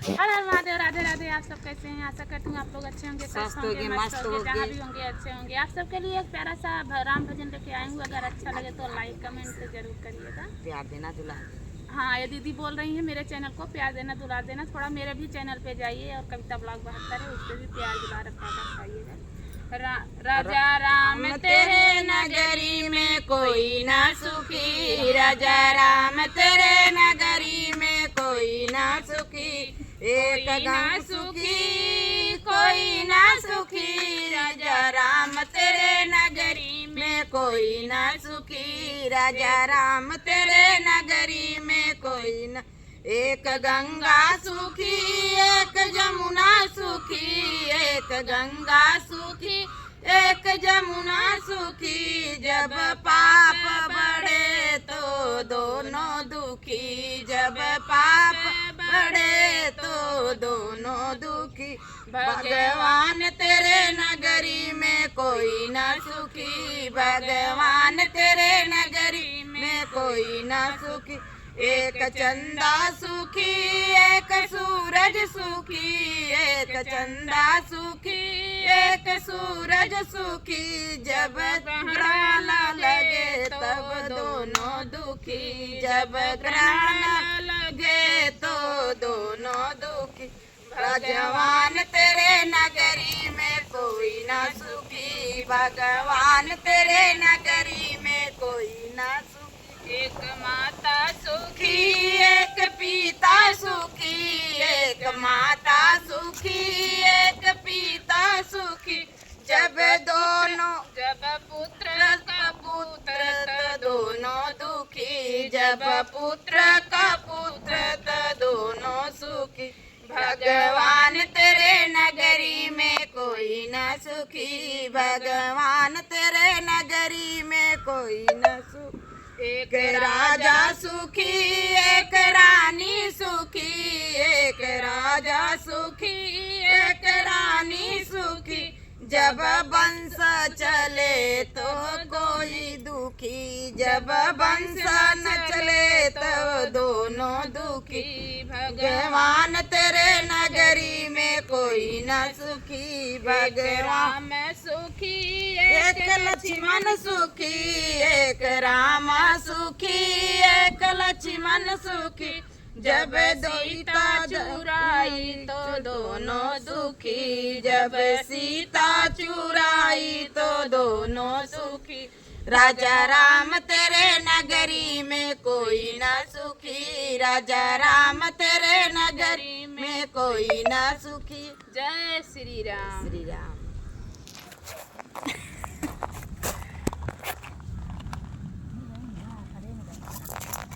हर हर महादेव, राधे राधे। आप सब कैसे हैं? आशा करती हूँ आप लोग अच्छे होंगे, स्वस्थ होंगे, मस्त होंगे, जहाँ भी होंगे अच्छे होंगे। आप सबके लिए एक प्यारा सा राम भजन लेके आई हूँ। अगर अच्छा लगे तो लाइक कमेंट जरूर करिएगा। प्यार देना दुलार। हाँ, ये दीदी बोल रही है मेरे चैनल को प्यार देना दुलार देना। थोड़ा मेरे भी चैनल पे जाइए और कविता ब्लॉग 72 है, उस पर भी प्यार दुलार रखाइएगा। राजा राम तेरे नगरी में कोई ना सुखी, राजा राम तेरे नगरी में कोई ना सुखी, एक गंगा सुखी कोई ना सुखी, राजा राम तेरे नगरी में कोई ना सुखी, राजा राम तेरे नगरी में कोई ना। एक गंगा सुखी एक जमुना सुखी, एक गंगा सुखी एक जमुना सुखी, जब पाप बढ़े तो दोनों दुखी, जब पाप बढ़े तो दोनों दुखी, भगवान तेरे नगरी में कोई न सुखी, भगवान तेरे नगरी में कोई न सुखी, एक चंदा सुखी एक सूरज सुखी, एक चंदा सुखी एक सूरज सुखी, जब ग्रहण लगे तब दोनों दुखी, जब ग्रहण लगे तो दोनों दुखी, भगवान तेरे नगरी में कोई न सुखी, भगवान तेरे नगरी में कोई न सुखी, एक माता सुखी एक पिता सुखी, एक माता सुखी एक पिता सुखी, जब दोनों जब पुत्र का पुत्र तो दोनों दुखी, जब पुत्र का पुत्र तो दोनों सुखी, भगवान तेरे नगरी में कोई न सुखी, भगवान तेरे नगरी में कोई न सुखी, एक राजा सुखी एक रानी सुखी, एक राजा सुखी एक रानी सुखी, जब वंश चले तो कोई दुखी, जब वंश न चले तो दोनों दुखी, भगवान तेरे नगरी में कोई न सुखी, भगवान में सुखी एक लक्ष्मण सुखी, एक राम सुखी एक लक्ष्मण सुखी, जब सीता चुराई तो दोनों दुखी, जब सीता चुराई तो दोनों सुखी, राजा राम तेरे नगरी में कोई न सुखी, राजा राम तेरे नगरी में कोई न सुखी। जय श्री राम। श्री राम।